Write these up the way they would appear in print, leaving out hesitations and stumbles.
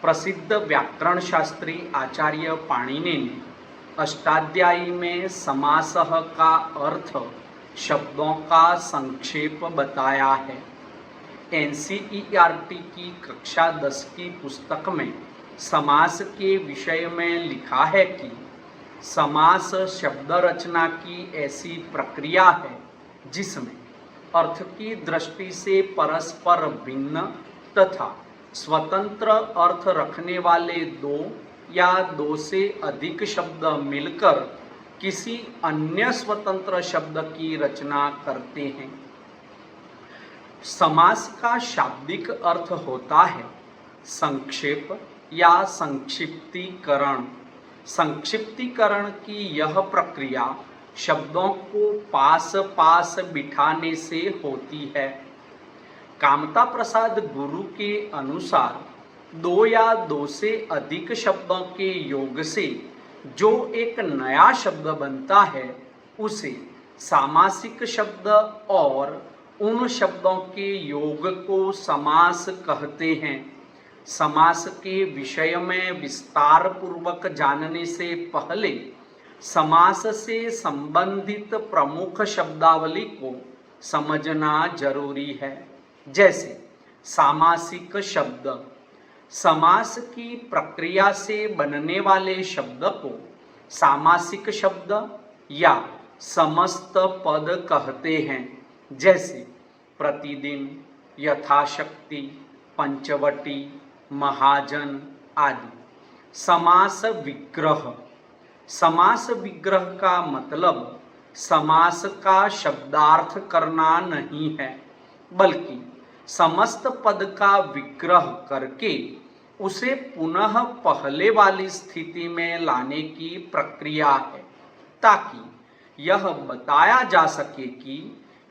प्रसिद्ध व्याकरण शास्त्री आचार्य पाणिनि ने अष्टाध्यायी में समासः का अर्थ शब्दों का संक्षेप बताया है। एनसीईआरटी की कक्षा 10 की पुस्तक में समास के विषय में लिखा है कि समास शब्द रचना की ऐसी प्रक्रिया है जिसमें अर्थ की दृष्टि से परस्पर भिन्न तथा स्वतंत्र अर्थ रखने वाले दो या दो से अधिक शब्द मिलकर किसी अन्य स्वतंत्र शब्द की रचना करते हैं। समास का शाब्दिक अर्थ होता है संक्षेप या संक्षिप्तीकरण। संक्षिप्तीकरण की यह प्रक्रिया शब्दों को पास पास बिठाने से होती है। कामता प्रसाद गुरु के अनुसार दो या दो से अधिक शब्दों के योग से जो एक नया शब्द बनता है उसे सामासिक शब्द और उन शब्दों के योग को समास कहते हैं। समास के विषय में विस्तार पूर्वक जानने से पहले समास से संबंधित प्रमुख शब्दावली को समझना जरूरी है। जैसे सामासिक शब्द, समास की प्रक्रिया से बनने वाले शब्द को सामासिक शब्द या समस्त पद कहते हैं। जैसे प्रतिदिन, यथाशक्ति, पंचवटी, महाजन आदि। समास विग्रह, समास विग्रह का मतलब समास का शब्दार्थ करना नहीं है, बल्कि समस्त पद का विग्रह करके उसे पुनः पहले वाली स्थिति में लाने की प्रक्रिया है, ताकि यह बताया जा सके कि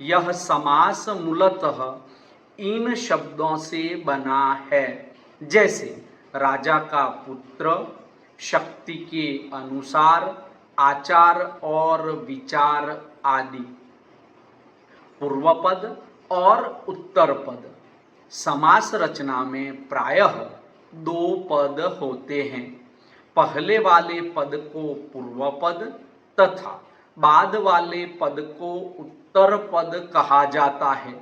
यह समास मूलतः इन शब्दों से बना है। जैसे राजा का पुत्र, शक्ति के अनुसार, आचार और विचार आदि। पूर्वपद और उत्तर पद। समास रचना में प्रायः दो पद होते हैं। पहले वाले पद को पूर्व पद तथा बाद वाले पद को उत्तर पद कहा जाता है।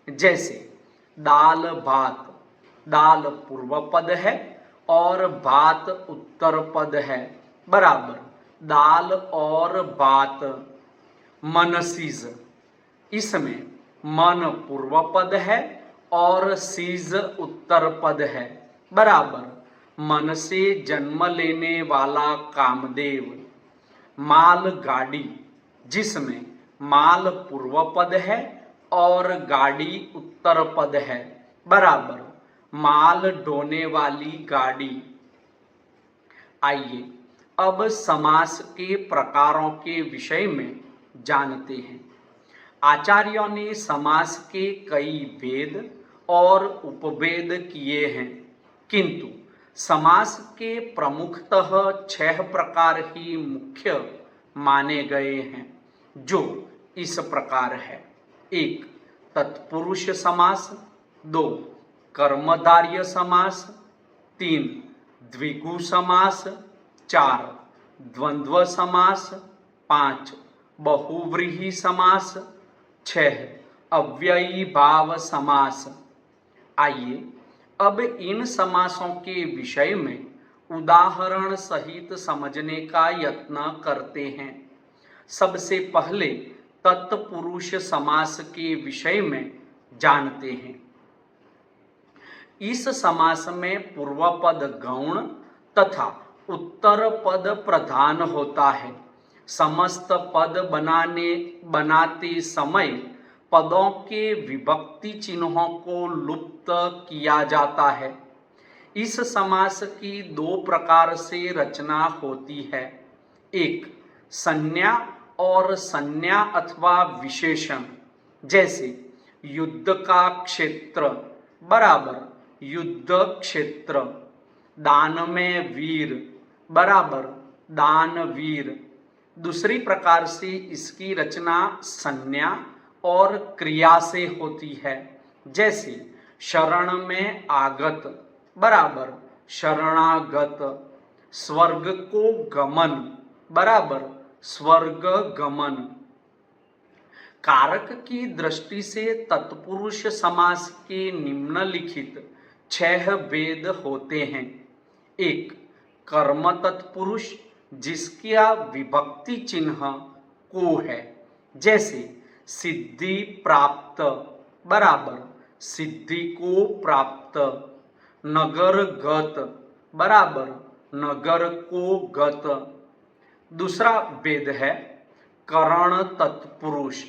जैसे दाल भात, दाल पूर्व पद है और भात उत्तर पद है, बराबर दाल और भात। मनसीज, इसमें मन पूर्व पद है और सीज उत्तर पद है, बराबर मन से जन्म लेने वाला कामदेव। मालगाड़ी, जिसमें माल पूर्व पद है और गाड़ी उत्तर पद है, बराबर माल ढोने वाली गाड़ी। आइए अब समास के प्रकारों के विषय में जानते हैं। आचार्यों ने समास के कई भेद और उपभेद किए हैं, किंतु समास के प्रमुखतः 6 प्रकार ही मुख्य माने गए हैं, जो इस प्रकार है। 1. तत्पुरुष समास। 2. कर्मधारय समास। 3. द्विगु समास। 4. द्वंद्व समास। 5. बहुव्रीहि समास। 6. अव्ययी भाव समास। आइए अब इन समासों के विषय में उदाहरण सहित समझने का यत्न करते हैं। सबसे पहले तत्पुरुष समास के विषय में जानते हैं। इस समास में पूर्व पद गौण तथा उत्तर पद प्रधान होता है। समस्त पद बनाते समय पदों के विभक्ति चिन्हों को लुप्त किया जाता है। इस समास की 2 प्रकार से रचना होती है। 1. संज्ञा और संज्ञा अथवा विशेषण। जैसे युद्ध का क्षेत्र, बराबर युद्ध क्षेत्र। दान में वीर, बराबर दानवीर। दूसरी प्रकार से इसकी रचना संज्ञा और क्रिया से होती है। जैसे शरण में आगत, बराबर शरणागत, स्वर्ग को गमन बराबर स्वर्ग गमन। कारक की दृष्टि से तत्पुरुष समास के निम्नलिखित 6 भेद होते हैं। 1. कर्म तत्पुरुष जिसका विभक्ति चिन्ह को है, जैसे सिद्धि प्राप्त बराबर सिद्धि को प्राप्त, नगर गत बराबर नगर को गत। दूसरा भेद है करण तत्पुरुष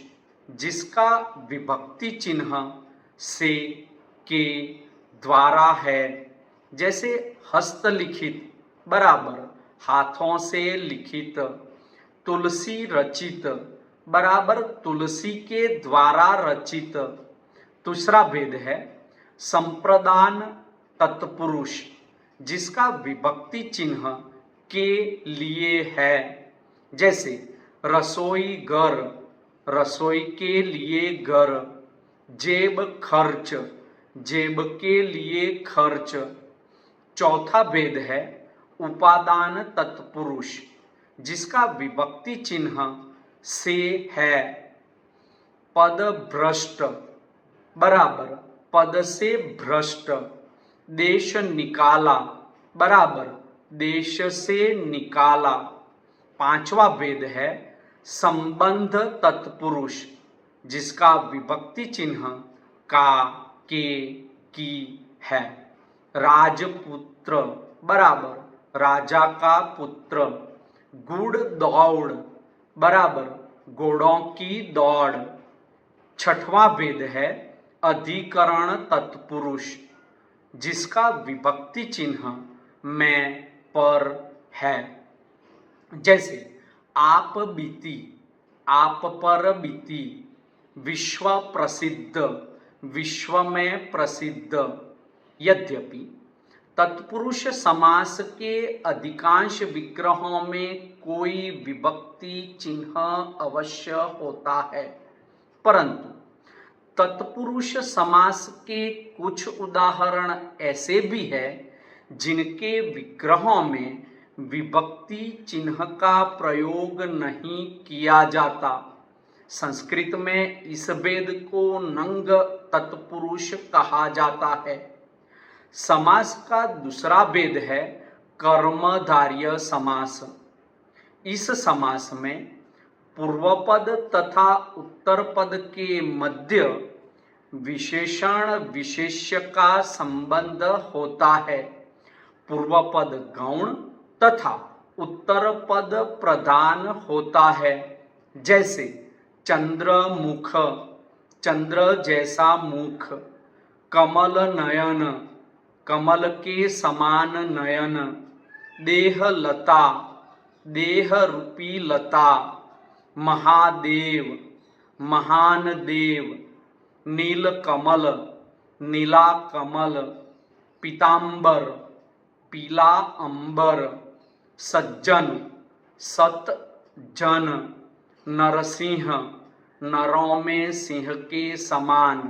जिसका विभक्ति चिन्ह से के द्वारा है, जैसे हस्तलिखित बराबर हाथों से लिखित, तुलसी रचित बराबर तुलसी के द्वारा रचित। दूसरा भेद है संप्रदान तत्पुरुष जिसका विभक्ति चिन्ह के लिए है, जैसे रसोई घर रसोई के लिए घर, जेब खर्च जेब के लिए खर्च। चौथा भेद है उपादान तत्पुरुष जिसका विभक्ति चिन्ह से है, पद भ्रष्ट बराबर पद से भ्रष्ट, देश निकाला बराबर देश से निकाला। पांचवा भेद है संबंध तत्पुरुष जिसका विभक्ति चिन्ह का के की है, राजपुत्र बराबर राजा का पुत्र, गुड़ दौड़ बराबर घोड़ों की दौड़। छठवां भेद है अधिकरण तत्पुरुष जिसका विभक्ति चिन्ह में पर है, जैसे आप बीती आप पर बीती, विश्व प्रसिद्ध विश्व में प्रसिद्ध। यद्यपि तत्पुरुष समास के अधिकांश विग्रहों में कोई विभक्ति चिन्ह अवश्य होता है, परंतु तत्पुरुष समास के कुछ उदाहरण ऐसे भी हैं जिनके विग्रहों में विभक्ति चिन्ह का प्रयोग नहीं किया जाता। संस्कृत में इस भेद को नंग तत्पुरुष कहा जाता है। समास का दूसरा भेद है कर्मधारय समास। इस समास में पूर्वपद तथा उत्तरपद के मध्य विशेषण विशेष्य का संबंध होता है। पूर्वपद गौण तथा उत्तरपद प्रधान होता है, जैसे चंद्रमुख चंद्र जैसा मुख, कमल नयन कमल के समान नयन, देहलता देह रूपी लता, महादेव महान देव, नीलकमल नीला कमल, पीतांबर पीला अंबर, सज्जन सत जन, नरसिंह नरों में सिंह के समान।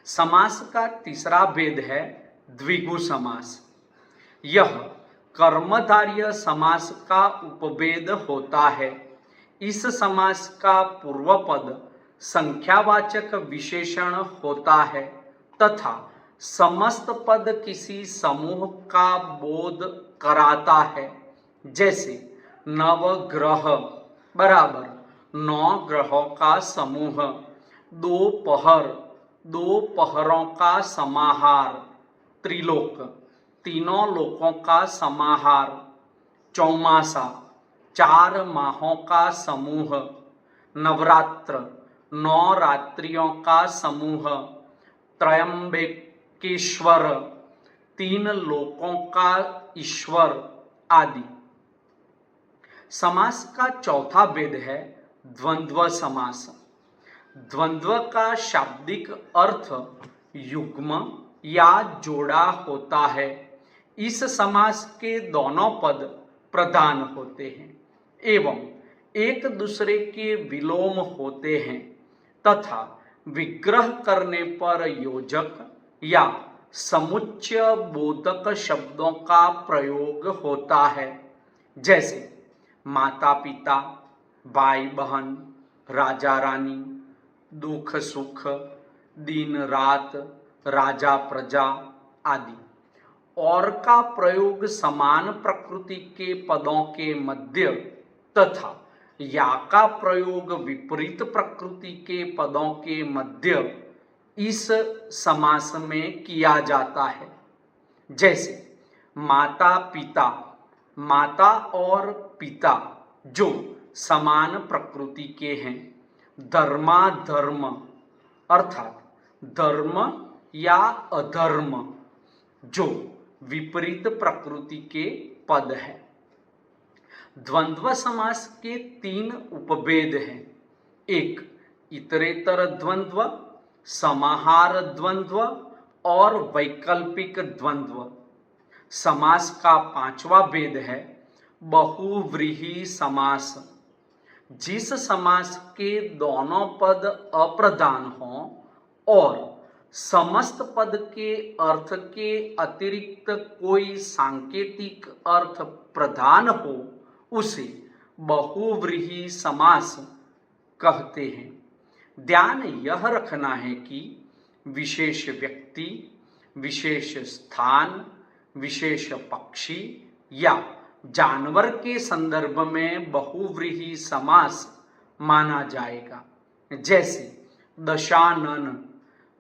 समास का तीसरा भेद है द्विगु समास। यह कर्मधारय समास का उपभेद होता है। इस समास का पूर्वपद संख्यावाचक विशेषण होता है तथा समस्त पद किसी समूह का बोध कराता है, जैसे नवग्रह बराबर 9 ग्रहों का समूह, दोपहर 2 पहरों का समाहार, त्रिलोक 3 लोकों का समाहार, चौमासा 4 माहों का समूह, नवरात्र 9 रात्रियों का समूह, त्रयंबकेश्वर 3 लोकों का ईश्वर आदि। समास का चौथा भेद है द्वंद्व समास। द्वंद्व का शाब्दिक अर्थ युग्म या जोड़ा होता है। इस समास के दोनों पद प्रधान होते हैं एवं एक दूसरे के विलोम होते हैं तथा विग्रह करने पर योजक या समुच्चय बोधक शब्दों का प्रयोग होता है, जैसे माता पिता, भाई बहन, राजा रानी, दुख सुख, दिन रात, राजा प्रजा आदि। और का प्रयोग समान प्रकृति के पदों के मध्य तथा या का प्रयोग विपरीत प्रकृति के पदों के मध्य इस समास में किया जाता है। जैसे माता पिता, माता और पिता जो समान प्रकृति के हैं, धर्मा धर्म अर्थात धर्म या अधर्म जो विपरीत प्रकृति के पद है। द्वंद्व समास के 3 उपभेद हैं। एक इतरेतर द्वंद्व, समाहार द्वंद्व और वैकल्पिक द्वंद्व। समास का 5वां भेद है बहुव्रीहि समास। जिस समास के दोनों पद अप्रधान हों और समस्त पद के अर्थ के अतिरिक्त कोई सांकेतिक अर्थ प्रधान हो उसे बहुव्रीहि समास कहते हैं। ध्यान यह रखना है कि विशेष व्यक्ति, विशेष स्थान, विशेष पक्षी या जानवर के संदर्भ में बहुव्रीहि समास माना जाएगा। जैसे दशानन,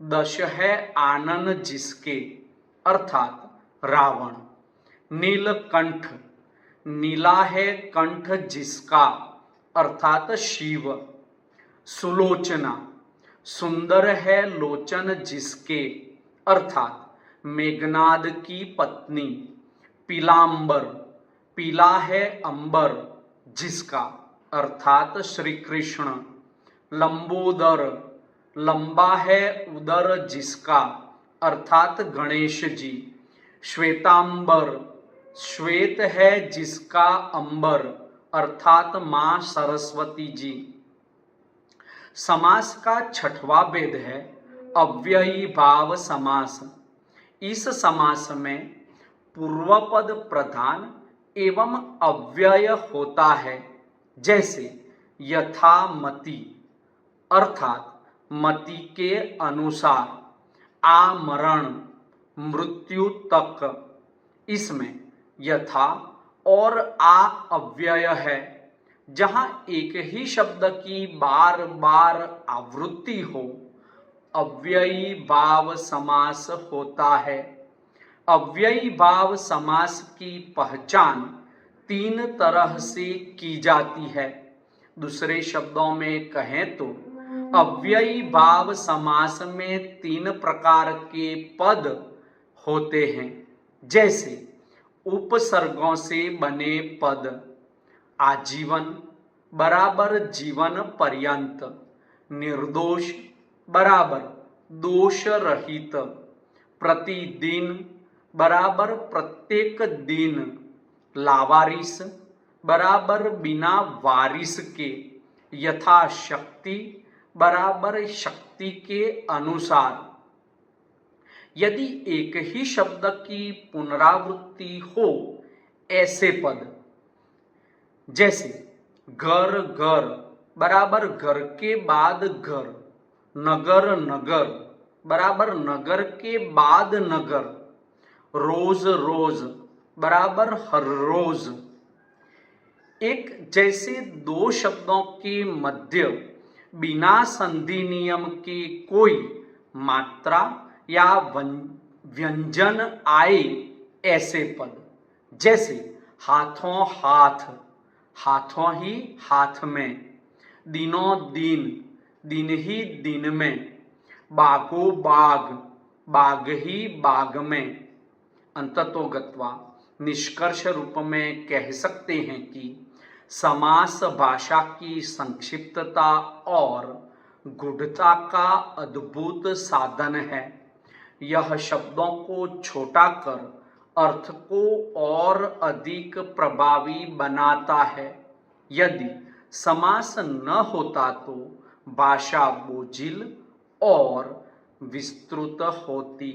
दश है आनन जिसके अर्थात रावण। नीलकंठ, नीला है कंठ जिसका अर्थात शिव। सुलोचना, सुंदर है लोचन जिसके अर्थात मेघनाद की पत्नी। पीलांबर, पीला है अंबर जिसका अर्थात श्री कृष्ण। लंबोदर, लंबा है उदर जिसका अर्थात गणेश जी। श्वेतांबर, श्वेत है जिसका अंबर अर्थात मां सरस्वती जी। समास का 6वां भेद है अव्ययी भाव समास। इस समास में पूर्वपद प्रधान एवं अव्यय होता है। जैसे यथामति अर्थात मति के अनुसार, आमरण मृत्यु तक। इसमें यथा और आ अव्यय है। जहाँ एक ही शब्द की बार बार आवृत्ति हो अव्ययी भाव समास होता है। अव्ययी भाव समास की पहचान 3 तरह से की जाती है। दूसरे शब्दों में कहें तो अव्ययी भाव समास में 3 प्रकार के पद होते हैं। जैसे उपसर्गों से बने पद, आजीवन बराबर जीवन पर्यंत, निर्दोष बराबर दोष रहित, प्रतिदिन बराबर प्रत्येक दिन, लावारिस बराबर बिना वारिस के, यथाशक्ति बराबर शक्ति के अनुसार। यदि एक ही शब्द की पुनरावृत्ति हो ऐसे पद, जैसे घर घर बराबर घर के बाद घर, नगर नगर बराबर नगर के बाद नगर, रोज रोज बराबर हर रोज। एक जैसे 2 शब्दों के मध्य बिना संधि नियम के कोई मात्रा या व्यंजन आए ऐसे पद। जैसे हाथों हाथ, हाथों ही हाथ में, दिनों दिन, दिन ही दिन में, बागो बाग, बाग ही बाग में। अंततोगत्वा निष्कर्ष रूप में कह सकते हैं कि समास भाषा की संक्षिप्तता और गूढ़ता का अद्भुत साधन है। यह शब्दों को छोटा कर अर्थ को और अधिक प्रभावी बनाता है। यदि समास न होता तो भाषा बोझिल और विस्तृत होती।